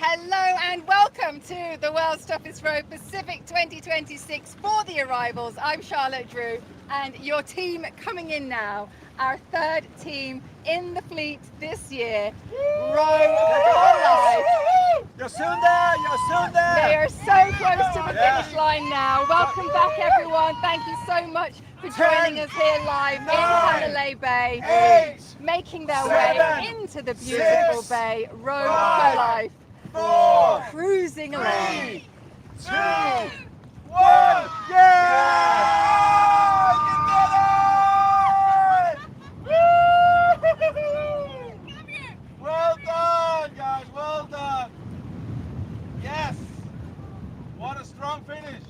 Hello and welcome to the World's Toughest Road Pacific 2026 for the arrivals. I'm Charlotte Drew and your team coming in now, our third team in the fleet this year, Row for Life. You're soon there, you're soon there. They are so close to the finish line now. Welcome back everyone. Thank you so much for joining us here live in Hanalei Bay, making their way into the beautiful bay, Row for Life. 4, Cruising along. 3, 2, 1. Yeah! Well done, guys. Well done. Yes. What a strong finish.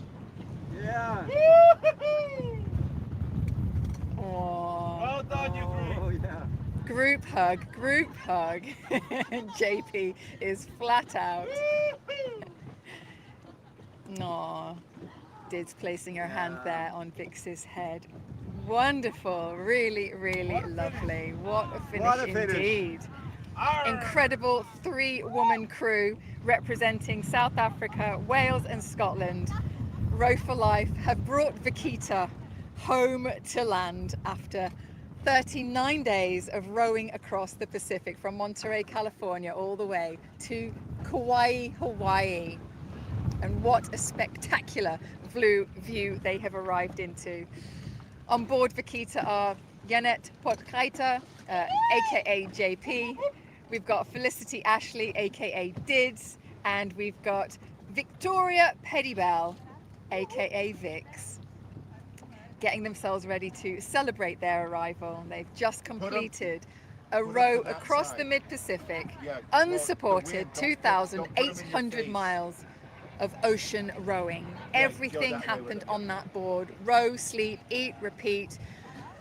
Yeah. Well done, you three. Oh, yeah. Group hug, group hug. JP is flat out. Aww. Did's placing her hand there on Vix's head. Wonderful, really, really lovely. What a finish indeed. Incredible three-woman crew representing South Africa, Wales and Scotland. Row for Life have brought Vikita home to land after 39 days of rowing across the Pacific from Monterey, California, all the way to Kauai, Hawaii. And what a spectacular view they have arrived into. On board Vikita are Janet Potkaita, aka JP. We've got Felicity Ashley, aka Dids, and we've got Victoria Peddybell, aka Vix, getting themselves ready to celebrate their arrival. They've just completed a row across the mid-Pacific, unsupported 2,800 miles of ocean rowing. Everything happened on that board. Row, sleep, eat, repeat.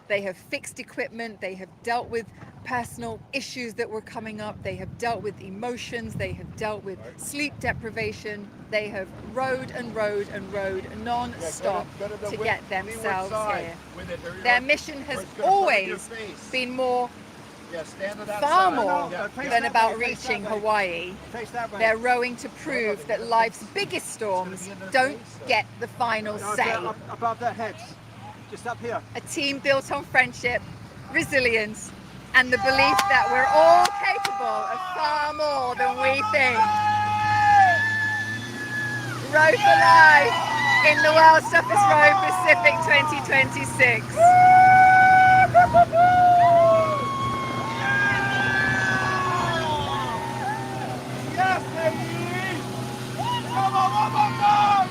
They have fixed equipment. They have dealt with personal issues that were coming up. They have dealt with emotions. They have dealt with sleep deprivation. They have rowed and rowed and rowed non-stop to get themselves here. Their mission has always been far more than about reaching Hawaii. They're rowing to prove that life's biggest storms don't get the final say. Above their heads. Just up here. A team built on friendship, resilience, and the belief that we're all capable of far more than we think. Row for Life in the World's Toughest Road Pacific 2026. Yes, baby! Come on, one more time!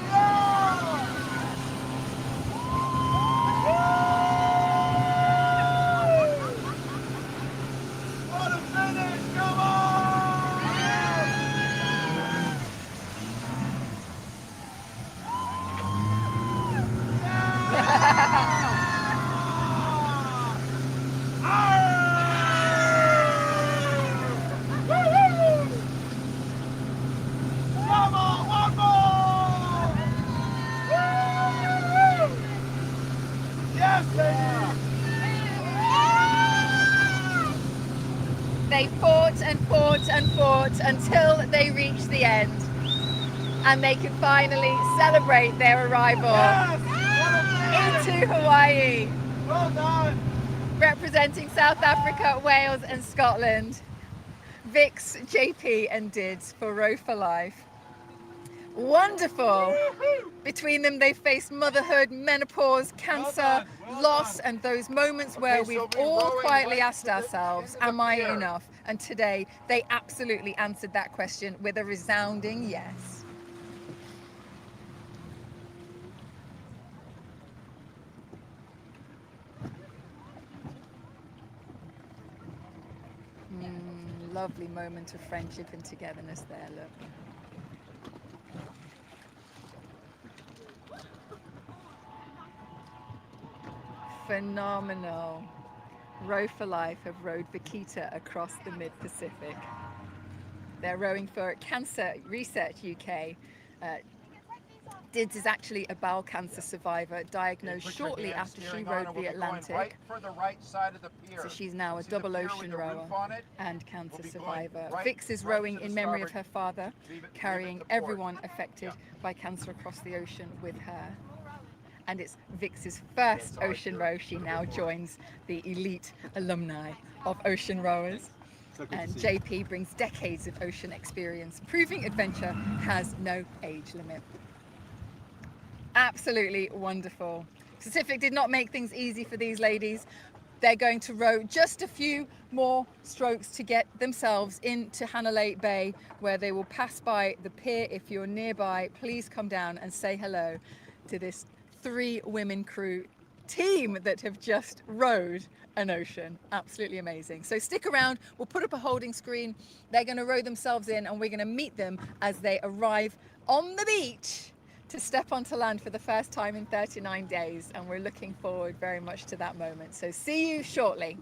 What a finish! Come They fought and fought and fought until they reached the end, and they could finally celebrate their arrival into Hawaii. Well done! Representing South Africa, Wales and Scotland, Vix, JP and Dids for Row for Life. Wonderful! Between them they've faced motherhood, menopause, cancer, loss, and those moments where we've all quietly asked ourselves, am I enough? And today they absolutely answered that question with a resounding yes. Lovely moment of friendship and togetherness there, look. Phenomenal. Row for Life have rowed Vikita across the mid-Pacific. They're rowing for Cancer Research UK, Dids is actually a bowel cancer survivor diagnosed shortly after she rode the Atlantic. Right for the right side of the pier. So she's now a double ocean rower and cancer survivor. Right, Vix is right rowing to in the memory of starboard. her father, Leave it carrying to port. everyone affected by cancer across the ocean with her. And it's Vix's first ocean row. She now joins the elite alumni of ocean rowers. And JP brings decades of ocean experience, proving adventure has no age limit. Absolutely wonderful. Pacific did not make things easy for these ladies. They're going to row just a few more strokes to get themselves into Hanalei Bay, where they will pass by the pier. If you're nearby, please come down and say hello to this 3-women crew team that have just rowed an ocean. Absolutely amazing. So stick around, we'll put up a holding screen. They're going to row themselves in and we're going to meet them as they arrive on the beach to step onto land for the first time in 39 days. And we're looking forward very much to that moment. So see you shortly.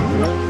Thank you.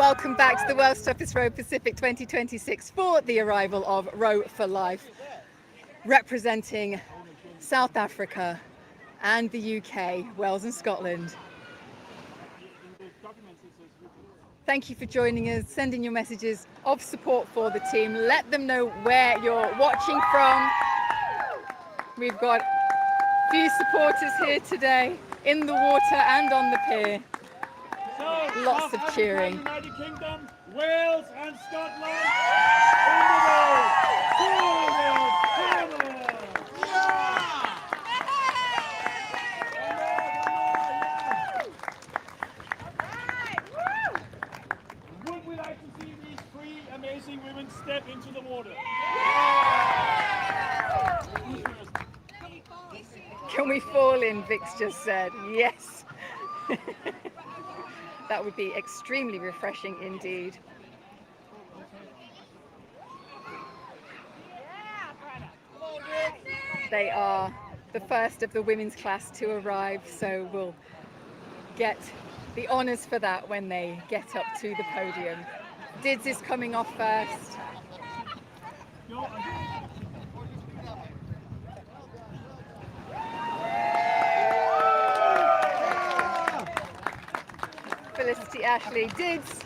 Welcome back to the World's Toughest Row Pacific 2026 for the arrival of Row for Life, representing South Africa and the UK, Wales and Scotland. Thank you for joining us, sending your messages of support for the team. Let them know where you're watching from. We've got a few supporters here today in the water and on the pier. Lots of cheering. United Kingdom, Wales and Scotland in the world. Would we like to see these three amazing women step into the water? Can we fall in, Vix just said. Yes. That would be extremely refreshing indeed. They are the first of the women's class to arrive, so we'll get the honours for that when they get up to the podium. Dids is coming off first. Felicity Ashley. Dids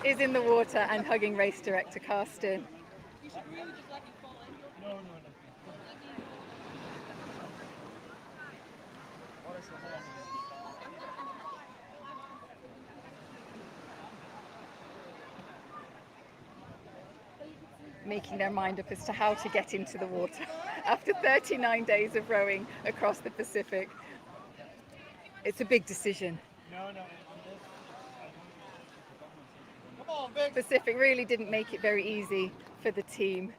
is in the water and hugging race director Karsten. Making their mind up as to how to get into the water after 39 days of rowing across the Pacific. It's a big decision. Pacific really didn't make it very easy for the team.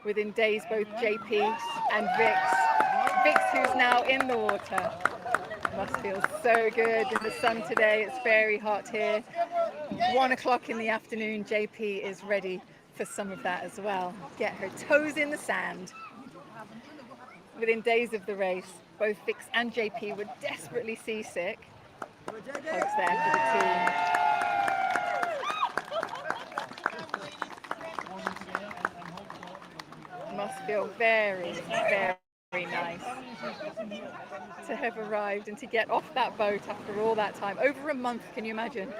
Within days, both JP and Vix. Vix, who's now in the water. Must feel so good in the sun today. It's very hot here. 1 o'clock in the afternoon, JP is ready for some of that as well. Get her toes in the sand. Within days of the race, both Vix and JP were desperately seasick. Hugs there for the team. Must feel very, very nice to have arrived and to get off that boat after all that time. Over a month, can you imagine?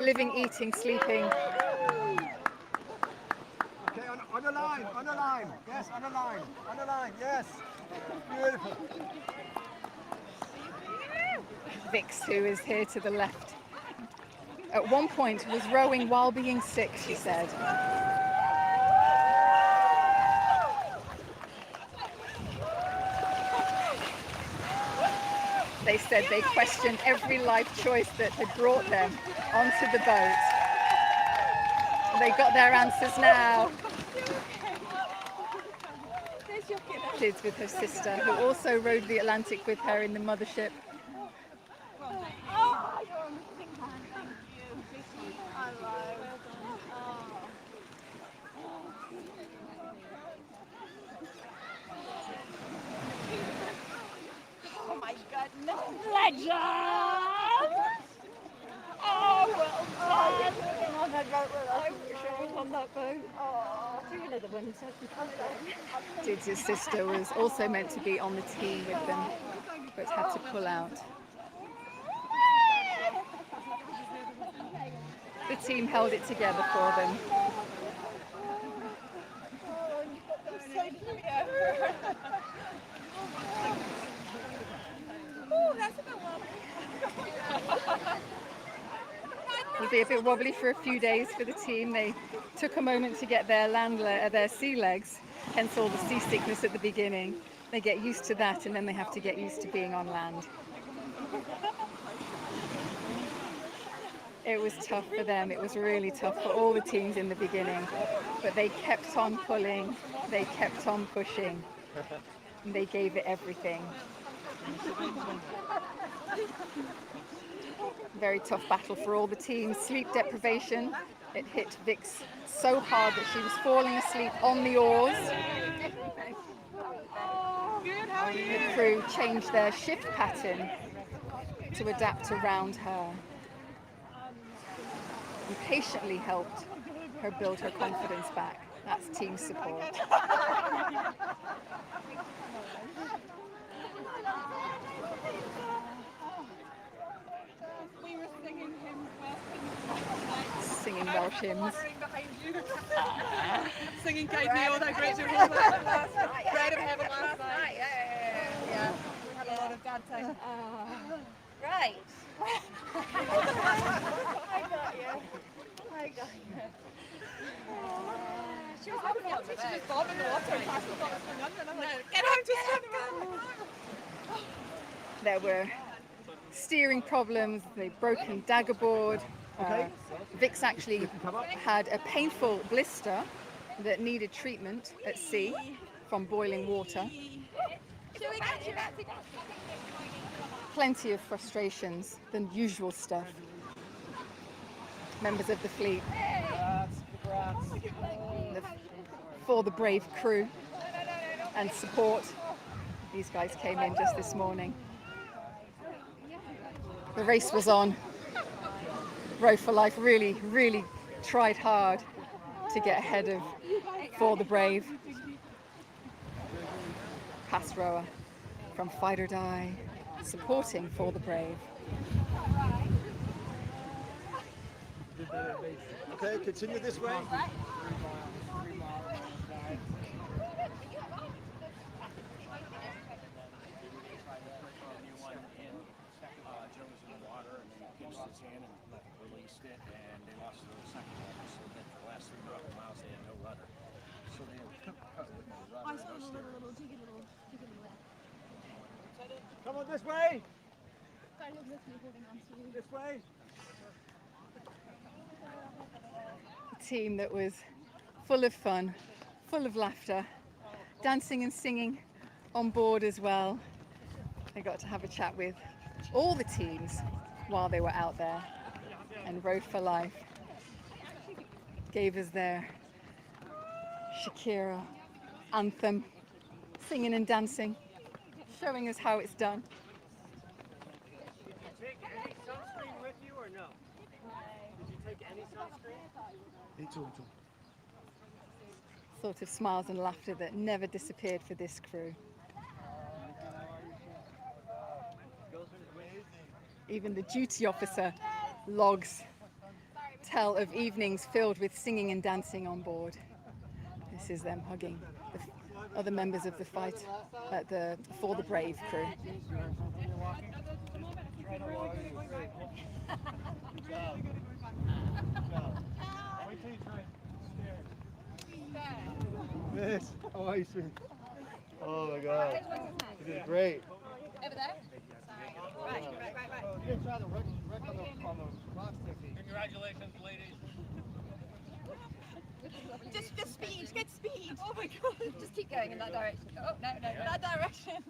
Living, eating, sleeping. Okay, on the line, yes, on the line, yes. Beautiful. Vix, who is here to the left, at one point was rowing while being sick, she said. They said they questioned every life choice that had brought them onto the boat. They got their answers now. Liz with her sister, who also rode the Atlantic with her in the mothership. Oh my goodness, legend! Oh, well done! On that boat with us. I wish I was on that boat. Oh, do another one so I can come down. Did's sister was also meant to be on the team with them, but had to pull out. The team held it together for them. Oh, that's a bit wobbly. It'll be a bit wobbly for a few days for the team. They took a moment to get their sea legs, hence all the seasickness at the beginning. They get used to that and then they have to get used to being on land. It was tough for them. It was really tough for all the teams in the beginning. But they kept on pulling. They kept on pushing. And they gave it everything. Very tough battle for all the teams. Sleep deprivation. It hit Vix so hard that she was falling asleep on the oars. The crew changed their shift pattern to adapt around her. And patiently helped her build her confidence back. That's team support. We were singing hymns, Singing Welsh hymns. singing Kate Neal, that great tune. Bread of Heaven last night. Yeah. We had a lot of bad time. Right. I got you. She was having water. She just bobbed in the water and passed the bottle from under. And I'm like, get out, just turn around. There were steering problems, the broken dagger board. Vix actually had a painful blister that needed treatment at sea from boiling water. Plenty of frustrations, the usual stuff. Members of the fleet, for the brave crew and support. These guys came in just this morning. The race was on. Row for Life really, really tried hard to get ahead of For the Brave. Past rower from Fight or Die, supporting For the Brave. Okay, continue this way. Come on this way. This way. A team that was full of fun, full of laughter, dancing and singing on board as well. I got to have a chat with all the teams while they were out there, and Road for Life gave us their Shakira anthem, singing and dancing, showing us how it's done. Did you take any sunscreen with you or no? Did you take any sunscreen? Sort of smiles and laughter that never disappeared for this crew. Even the duty officer logs tell of evenings filled with singing and dancing on board. This is them hugging the other members of the fight for the brave crew. Yes. Oh, you see. Oh my God. You did great. Over there? Right. You didn't try to wreck on the rock technique. Congratulations, ladies. Just speed, get speed. Oh my god. Just keep going in that direction. Oh, no, that direction.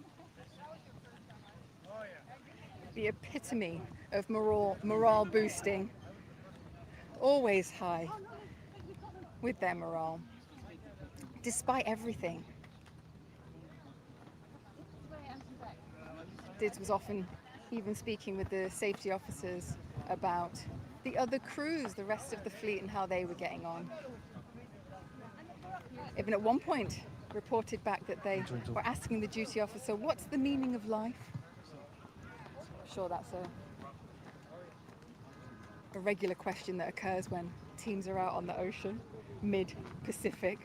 The epitome of morale boosting. Always high with their morale, despite everything. Dids was often even speaking with the safety officers about the other crews, the rest of the fleet, and how they were getting on. Even at one point reported back that they were asking the duty officer, what's the meaning of life? I'm sure that's a regular question that occurs when teams are out on the ocean, mid-Pacific,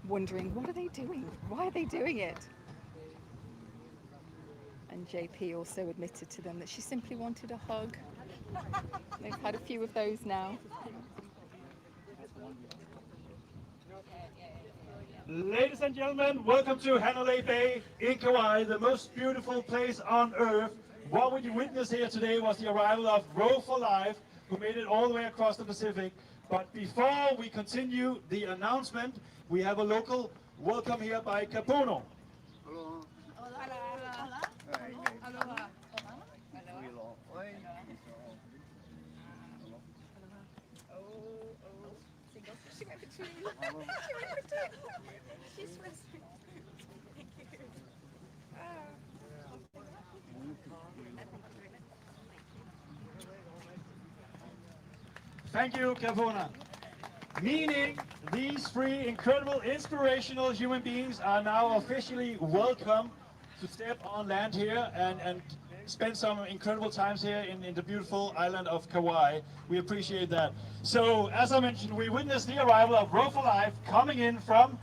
wondering, what are they doing? Why are they doing it? And JP also admitted to them that she simply wanted a hug. They've had a few of those now. Ladies and gentlemen, welcome to Hanalei Bay in Kauai, the most beautiful place on earth. What we witnessed here today was the arrival of Row for Life, who made it all the way across the Pacific. But before we continue the announcement, we have a local welcome here by Kapono. She went for two. She went for two. She's whispering. Thank you, Kapona. Meaning these three incredible, inspirational human beings are now officially welcome to step on land here and spend some incredible times here in the beautiful island of Kauai. We appreciate that. So, as I mentioned, we witnessed the arrival of Row for Life coming in from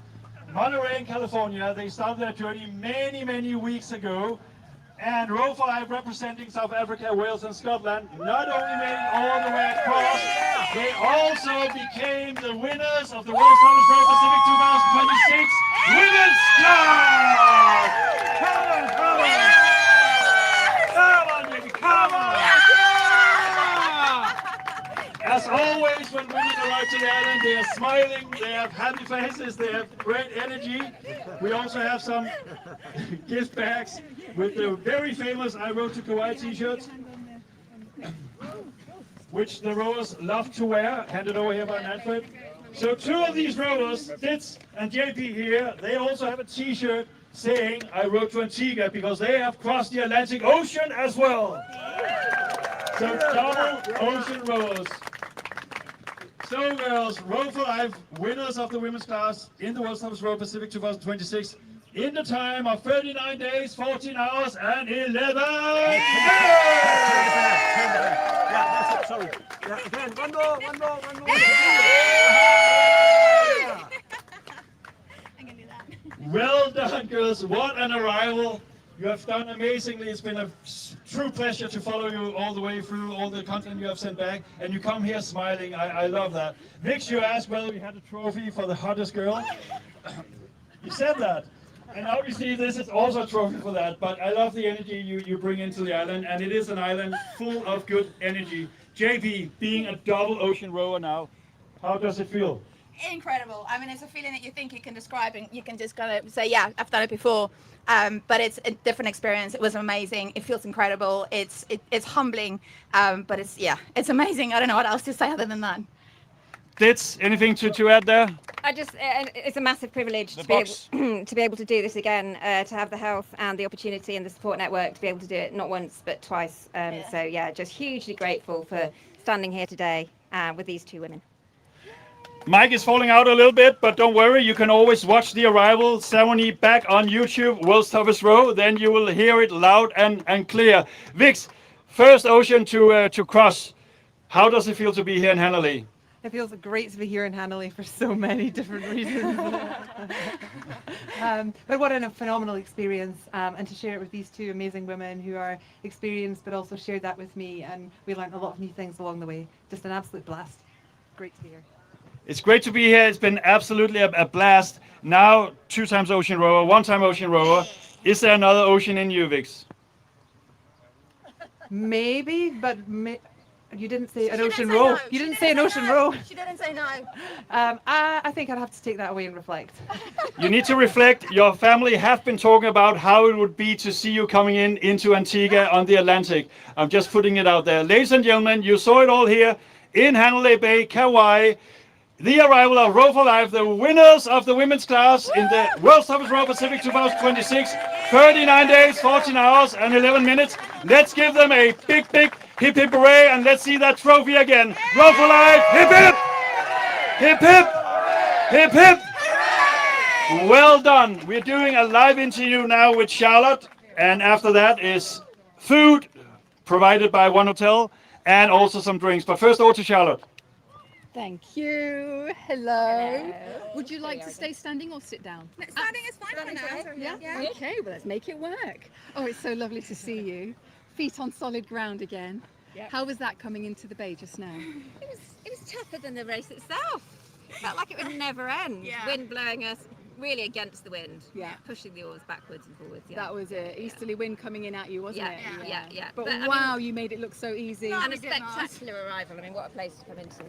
Monterey, California. They started their journey many weeks ago. And Row for Life, representing South Africa, Wales and Scotland, not only made it all the way across, they also became the winners of the World Thomas Row Pacific 2026 Women's Cup! Come on, baby, come on! As always, when women arrive to the island, they are smiling, they have happy faces, they have great energy. We also have some gift bags with the very famous I Rode to Kauai t-shirts, which the rowers love to wear, handed over here by Manfred. So two of these rowers, Fitz and JP here, they also have a t-shirt saying I rode to Antigua because they have crossed the Atlantic Ocean as well. So double ocean rowers. So girls, Row for Life, winners of the women's class in the World Thomas Row Pacific 2026 in the time of 39 days, 14 hours and 11 minutes! Yeah, that's it, sorry. Yeah, again, one more. I'm gonna do that. Well done, girls. What an arrival. You have done amazingly. It's been a true pleasure to follow you all the way through all the content you have sent back. And you come here smiling. I love that. Vix, you asked whether we had a trophy for the hottest girl. You said that. And obviously this is also a trophy for that. But I love the energy you bring into the island. And it is an island full of good energy. JP, being a double ocean rower now, how does it feel? Incredible. I mean, it's a feeling that you think you can describe and you can just kind of say, yeah, I've done it before. But it's a different experience. It was amazing. It feels incredible. It's humbling. But it's amazing. I don't know what else to say other than that. Ditz, anything to add there? It's a massive privilege to be, able, to be able to do this again, to have the health and the opportunity and the support network to be able to do it not once but twice. So yeah, just hugely grateful for standing here today with these two women. Mike is falling out a little bit, but don't worry, you can always watch the arrival ceremony back on YouTube, World's Toughest Row, then you will hear it loud and clear. Vix, first ocean to cross. How does it feel to be here in Hanalei? It feels great to be here in Hanalei for so many different reasons. But what a phenomenal experience, and to share it with these two amazing women who are experienced but also shared that with me, and we learned a lot of new things along the way. Just an absolute blast. Great to be here. It's great to be here. It's been absolutely a blast. Now, 2 times ocean rower, 1 time ocean rower. Is there another ocean in you, Vix? Maybe, but you didn't say an ocean row. No. You didn't say an ocean row. She didn't say no. I think I'd have to take that away and reflect. You need to reflect. Your family have been talking about how it would be to see you coming into Antigua on the Atlantic. I'm just putting it out there. Ladies and gentlemen, you saw it all here in Hanalei Bay, Kauai. The arrival of Row for Life, the winners of the women's class in the World's Toughest Row Pacific 2026, 39 days, 14 hours and 11 minutes. Let's give them a big hip hip hooray, and let's see that trophy again. Row for Life, hip hip! Hip hip! Hip hip! Well done. We're doing a live interview now with Charlotte, and after that is food provided by One Hotel and also some drinks. But first over to Charlotte. Thank you. Hello. Would you like to stay standing or sit down? Standing is fine for now. Yeah. Okay, well, let's make it work. Oh, it's so lovely to see you. Feet on solid ground again. Yep. How was that coming into the bay just now? It was tougher than the race itself. Felt like it would never end. Yeah. Wind blowing us really against the wind. Yeah. Pushing the oars backwards and forwards. Yeah. That was it. Easterly wind coming in at you, wasn't it? Yeah. But I mean, wow, you made it look so easy. and a spectacular arrival. I mean, what a place to come into.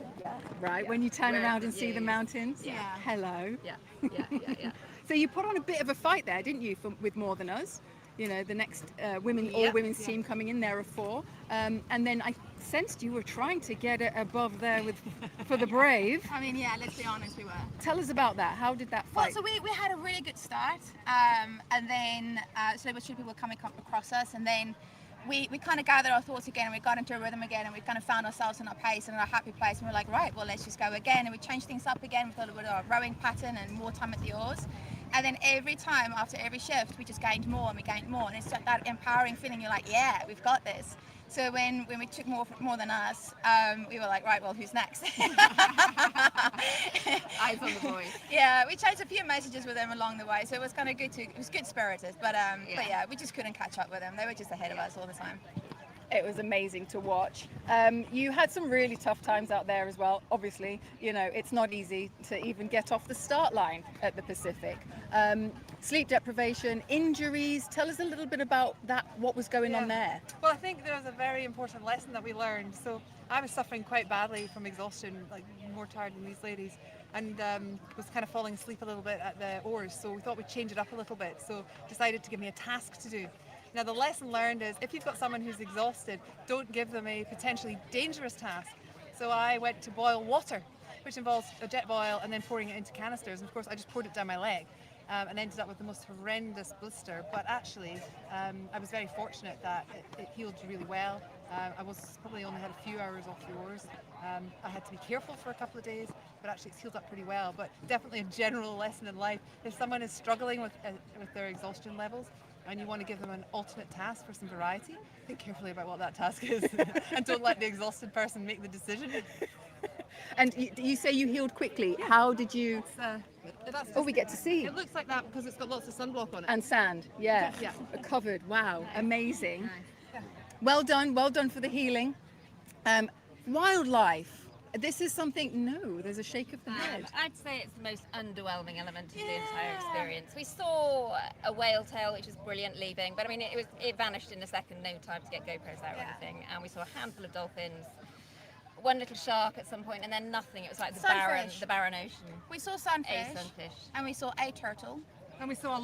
Right, when you turn Where around the and see the views. mountains. Yeah. Hello. Yeah. So you put on a bit of a fight there, didn't you, with More Than Us? You know, the next women, all Yep. women's team coming in there of 4. And then I sensed you were trying to get it above there for the Brave. I mean, yeah, let's be honest, we were. Tell us about that. How did that Well, fight? so we had a really good start, and then slowly but surely people were coming across us, and then we kind of gathered our thoughts again, and we got into a rhythm again, and we kind of found ourselves in our pace and in our happy place, and we were like, right, well, let's just go again, and we changed things up again with a little bit of our rowing pattern and more time at the oars. And then every time after every shift, we just gained more and we gained more, and it's just that empowering feeling. You're like, yeah, we've got this. So when we took more than us, we were like, right, well, who's next? Eyes on the boys. Yeah, we changed a few messages with them along the way, so it was kind of good it was good spirited, but yeah, we just couldn't catch up with them. They were just ahead of us all the time. It was amazing to watch. You had some really tough times out there as well. Obviously, you know, it's not easy to even get off the start line at the Pacific. Sleep deprivation, injuries. Tell us a little bit about that, what was going on there. Well, I think there was a very important lesson that we learned. So I was suffering quite badly from exhaustion, like more tired than these ladies, and was kind of falling asleep a little bit at the oars. So we thought we'd change it up a little bit. So decided to give me a task to do. Now the lesson learned is if you've got someone who's exhausted, don't give them a potentially dangerous task. So I went to boil water, which involves a jet boil and then pouring it into canisters. And of course I just poured it down my leg. And ended up with the most horrendous blister, but actually I was very fortunate that it healed really well. I was probably only had a few hours off the oars. I had to be careful for a couple of days, but actually it's healed up pretty well. But definitely a general lesson in life: if someone is struggling with their exhaustion levels and you want to give them an alternate task for some variety, think carefully about what that task is and don't let the exhausted person make the decision. And you say you healed quickly. How did you? Oh, we get to see. It looks like that because it's got lots of sunblock on it. And sand, yeah. Covered. Wow, amazing. Well done for the healing. Wildlife. This is something new. There's a shake of the head. I'd say it's the most underwhelming element of the entire experience. We saw a whale tail, which was brilliant, leaving, but I mean, it vanished in a second, no time to get GoPros out or anything. And we saw a handful of dolphins. one little shark at some point, and then nothing. It was like Sunfish. the barren ocean. We saw sunfish, A sunfish. and we saw a turtle. And we saw a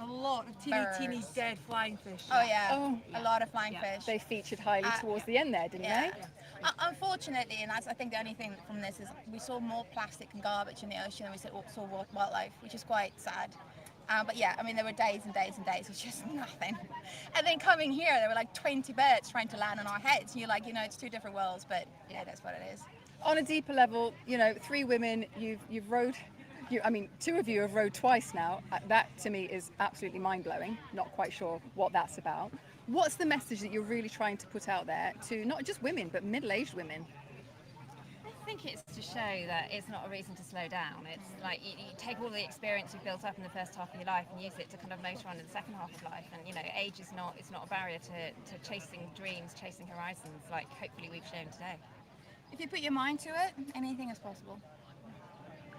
lot of teeny Birds. dead flying fish. Oh yeah, Oh, a lot of flying fish. They featured highly towards the end there, didn't Yeah. they? Unfortunately, and that's I think the only thing from this is we saw more plastic and garbage in the ocean than we saw wildlife, which is quite sad. But yeah, I mean there were days and days and days of just nothing. And then coming here, there were like 20 birds trying to land on our heads. And you're like, it's two different worlds, but yeah, that's what it is. On a deeper level, 3 women, you've rowed. I mean, 2 of you have rowed twice now. That to me is absolutely mind-blowing. Not quite sure what that's about. What's the message that you're really trying to put out there to not just women, but middle-aged women? I think it's to show that it's not a reason to slow down. It's like you take all the experience you've built up in the first half of your life and use it to kind of motor on in the second half of life. And age is not a barrier to chasing dreams, chasing horizons. Like hopefully we've shown today. If you put your mind to it, anything is possible.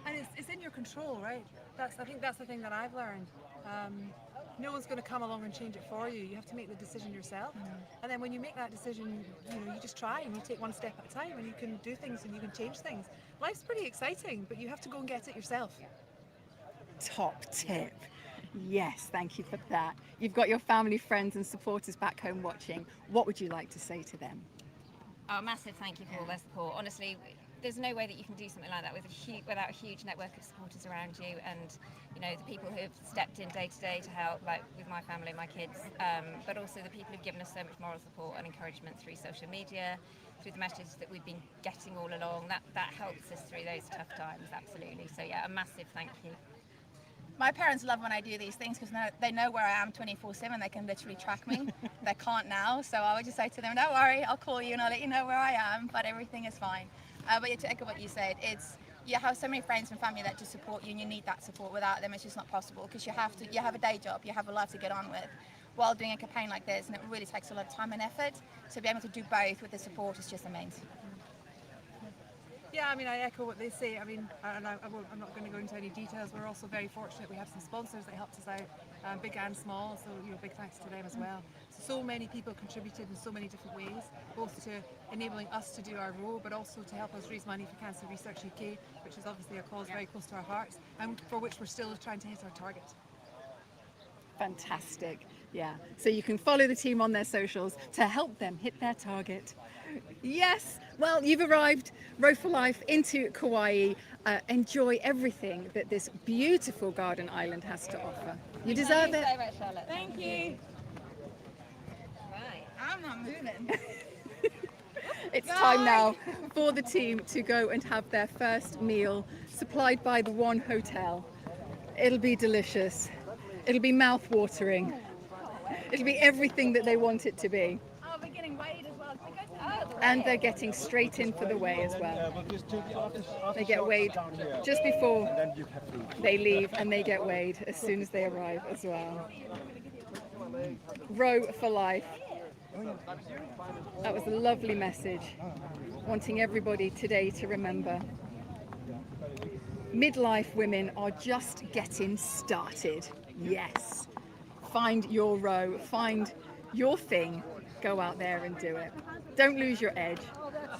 And it's in your control, right? I think that's the thing that I've learned. No one's going to come along and change it for you. You have to make the decision yourself. And then when you make that decision, you just try and you take one step at a time and you can do things and you can change things. Life's pretty exciting, but you have to go and get it yourself. Top tip. Yes, thank you for that. You've got your family, friends and supporters back home watching. What would you like to say to them? Oh, massive thank you for all their support. Honestly, there's no way that you can do something like that without a huge network of supporters around you, and the people who have stepped in day to day to help, like with my family, my kids, but also the people who've given us so much moral support and encouragement through social media, through the messages that we've been getting all along. That helps us through those tough times, absolutely. So yeah, a massive thank you. My parents love when I do these things because they know where I am 24/7. They can literally track me. They can't now, so I would just say to them, "Don't worry, I'll call you and I'll let you know where I am." But everything is fine. But yeah, to echo what you said, you have so many friends and family that just support you, and you need that support. Without them, it's just not possible because you have a day job, you have a life to get on with, while doing a campaign like this, and it really takes a lot of time and effort. So to be able to do both with the support is just amazing. Yeah, I mean, I echo what they say. I mean, I'm not going to go into any details. We're also very fortunate. We have some sponsors that helped us out, big and small. So, big thanks to them as well. So many people contributed in so many different ways, both to enabling us to do our role, but also to help us raise money for Cancer Research UK, which is obviously a cause very close to our hearts, and for which we're still trying to hit our target. Fantastic. Yeah. So you can follow the team on their socials to help them hit their target. Yes. Well, you've arrived, Row for Life, into Kauai. Enjoy everything that this beautiful garden island has to offer. You deserve it. Thank you so much, Charlotte. Thank you. Right. I'm not moving. It's time now for the team to go and have their first meal supplied by the One Hotel. It'll be delicious. It'll be mouth-watering. It'll be everything that they want it to be. Oh, we're getting weighed as well. And they're getting straight in for the weigh as well. They get weighed just before they leave, and they get weighed as soon as they arrive as well. Row for Life. That was a lovely message, wanting everybody today to remember midlife women are just getting started. Yes. Find your row, find your thing, go out there and do it. Don't lose your edge,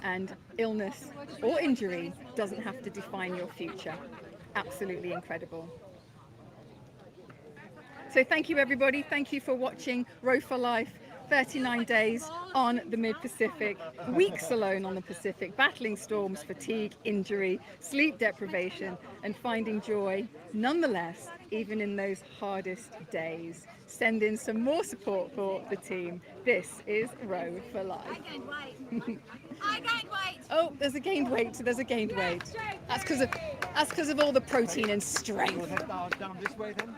and illness or injury doesn't have to define your future. Absolutely incredible. So thank you everybody, thank you for watching Row for Life. 39 days on the mid-Pacific, weeks alone on the Pacific, battling storms, fatigue, injury, sleep deprivation, and finding joy nonetheless, even in those hardest days. Send in some more support for the team. This is Row for Life. I gained weight. I gained weight. Oh, there's a gained weight. There's a gained weight. That's because of all the protein and strength. Down this way then.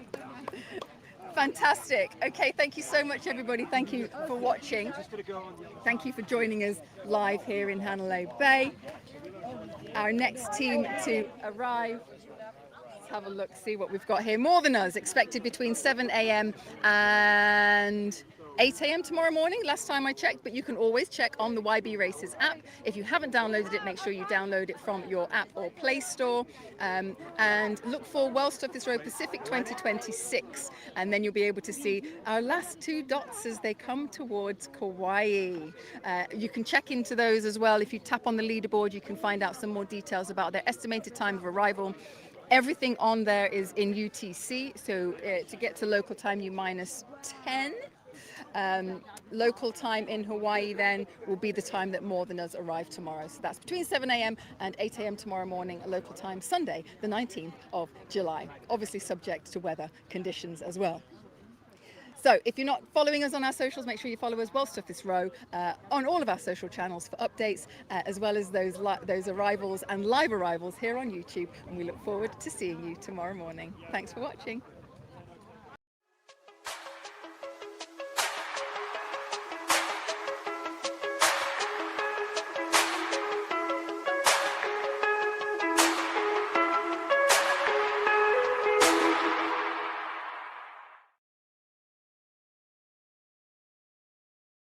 Fantastic. Okay, thank you so much, everybody. Thank you for watching. Thank you for joining us live here in Hanalei Bay. Our next team to arrive. Let's have a look, see what we've got here. More than us, expected between 7 a.m. and 8 a.m. tomorrow morning, last time I checked, but you can always check on the YB Races app. If you haven't downloaded it, make sure you download it from your app or Play Store, and look for Well Stuff This Road Pacific 2026, and then you'll be able to see our last 2 dots as they come towards Kauai. You can check into those as well. If you tap on the leaderboard, you can find out some more details about their estimated time of arrival. Everything on there is in UTC, so to get to local time, you -10. Local time in Hawaii then will be the time that more than us arrive tomorrow. So that's between 7 a.m. and 8 a.m. tomorrow morning, local time, Sunday, the 19th of July. Obviously subject to weather conditions as well. So if you're not following us on our socials, make sure you follow us, Well Stuff This Row, on all of our social channels for updates, as well as those arrivals and live arrivals here on YouTube. And we look forward to seeing you tomorrow morning. Thanks for watching.